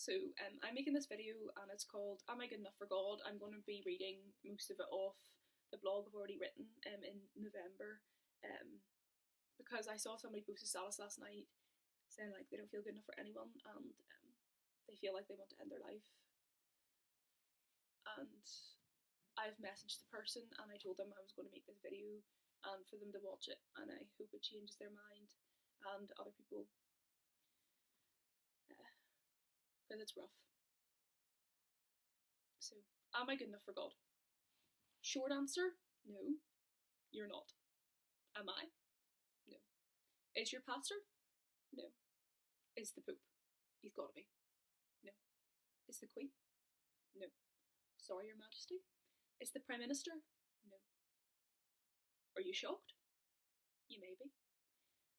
So I'm making this video and it's called Am I Good Enough for God? I'm going to be reading most of it off the blog I've already written in November um, because I saw somebody post a status last night saying like they don't feel good enough for anyone and they feel like they want to end their life. And I've messaged the person and I told them I was going to make this video and for them to watch it, and I hope it changes their mind and other people because it's rough. So, am I good enough for God? Short answer, no, you're not. Am I? No. Is your pastor? No. Is the Pope? He's gotta be. No. Is the Queen? No. Sorry, Your Majesty. Is the Prime Minister? No. Are you shocked? You may be.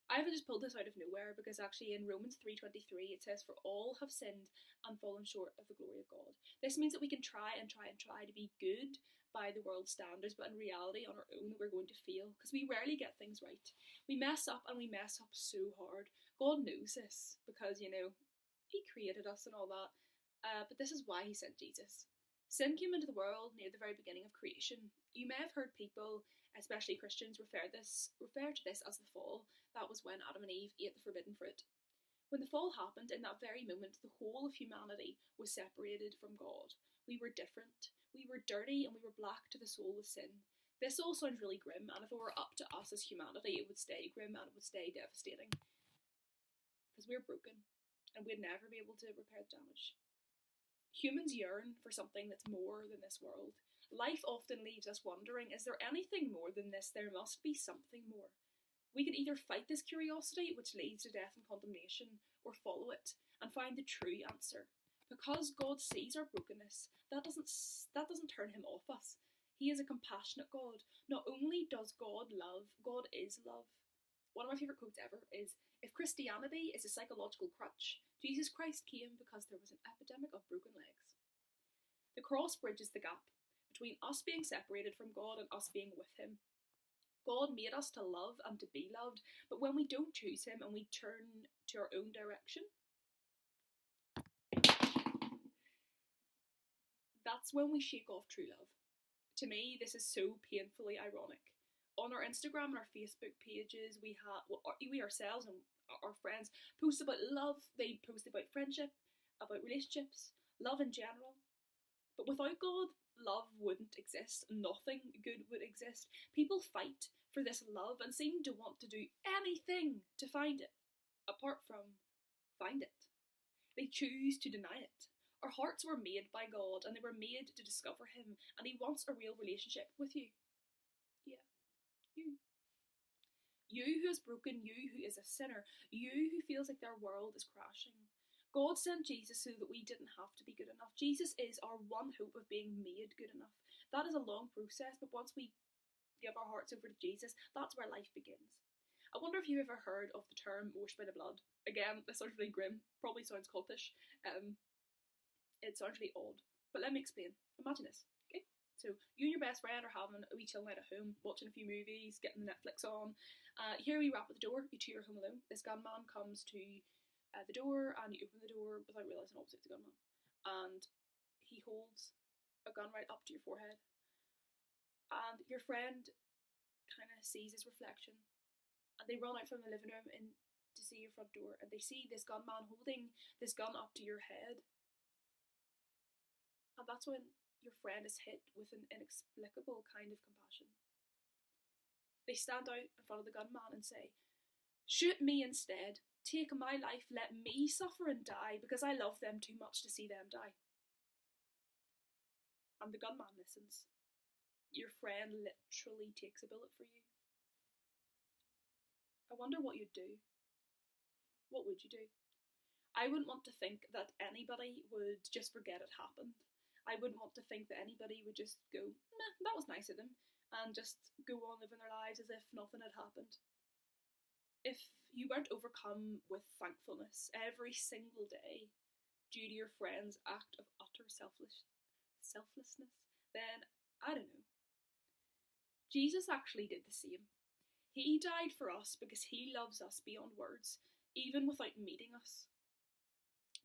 I haven't just pulled this out of nowhere because actually in Romans 3:23 it says, "For all have sinned and fallen short of the glory of God." This means that we can try to be good by the world's standards, but in reality on our own we're going to fail because we rarely get things right. We mess up and we mess up so hard. God knows this because, He created us and all that, but this is why He sent Jesus. Sin came into the world near the very beginning of creation. You may have heard people, especially Christians, refer to this as the fall. That was when Adam and Eve ate the forbidden fruit. When the fall happened, in that very moment, the whole of humanity was separated from God. We were different, we were dirty, and we were black to the soul with sin. This all sounds really grim, and if it were up to us as humanity, it would stay grim and it would stay devastating. Because we're broken, and we'd never be able to repair the damage. Humans yearn for something that's more than this world. Life often leaves us wondering, is there anything more than this? There must be something more. We could either fight this curiosity, which leads to death and condemnation, or follow it and find the true answer. Because God sees our brokenness, that doesn't turn Him off us. He is a compassionate God. Not only does God love, God is love. One of my favourite quotes ever is, "If Christianity is a psychological crutch, Jesus Christ came because there was an epidemic of broken legs." The cross bridges the gap between us being separated from God and us being with Him. God made us to love and to be loved, but when we don't choose Him and we turn to our own direction, that's when we shake off true love. To me, this is so painfully ironic. On our Instagram and our Facebook pages, we ourselves and our friends post about love, they post about friendship, about relationships, love in general. But without God, love wouldn't exist. Nothing good would exist. People fight for this love and seem to want to do anything to find it, apart from find it. They choose to deny it. Our hearts were made by God and they were made to discover Him, and He wants a real relationship with you. Yeah, you. You who is broken, you who is a sinner, you who feels like their world is crashing. God sent Jesus so that we didn't have to be good enough. Jesus is our one hope of being made good enough. That is a long process, but once we give our hearts over to Jesus, that's where life begins. I wonder if you've ever heard of the term washed by the blood. Again, this sounds really grim, probably sounds cultish. It sounds really odd, but let me explain. Imagine this, okay? So you and your best friend are having a wee chill night at home, watching a few movies, getting the Netflix on. Here we rap at the door, you two are home alone. This gunman comes to the door and you open the door without realising obviously it's a gunman. And he holds a gun right up to your forehead. And your friend kind of sees his reflection. And they run out from the living room in to see your front door. And they see this gunman holding this gun up to your head. And that's when your friend is hit with an inexplicable kind of compassion. They stand out in front of the gunman and say, "Shoot me instead. Take my life. Let me suffer and die because I love them too much to see them die." And the gunman listens. Your friend literally takes a bullet for you. I wonder what you'd do. What would you do? I wouldn't want to think that anybody would just forget it happened. I wouldn't want to think that anybody would just go, "Meh, that was nice of them," and just go on living their lives as if nothing had happened. If you weren't overcome with thankfulness every single day due to your friend's act of utter selflessness, then I don't know. Jesus actually did the same. He died for us because He loves us beyond words, even without meeting us.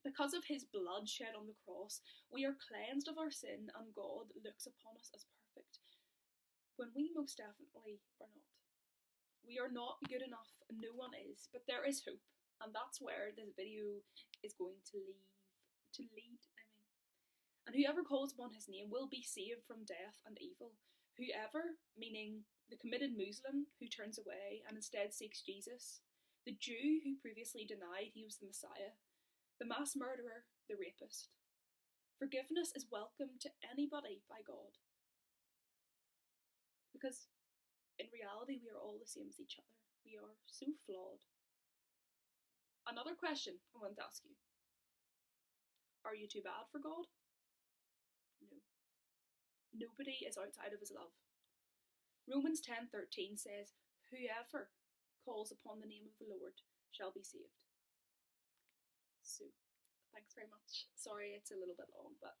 Because of his blood shed on the cross, we are cleansed of our sin and God looks upon us as perfect, when we most definitely are not. We are not good enough, no one is, but there is hope, and that's where this video is going to lead. And whoever calls upon his name will be saved from death and evil. Whoever, meaning the committed Muslim who turns away and instead seeks Jesus, the Jew who previously denied he was the Messiah, the mass murderer, the rapist. Forgiveness is welcome to anybody by God. Because in reality, we are all the same as each other. We are so flawed. Another question I want to ask you. Are you too bad for God? No. Nobody is outside of his love. Romans 10:13 says, whoever calls upon the name of the Lord shall be saved. So, thanks very much. Sorry it's a little bit long, but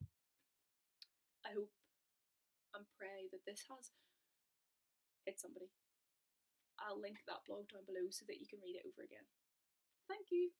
I hope and pray that this has hit somebody. I'll link that blog down below so that you can read it over again. Thank you.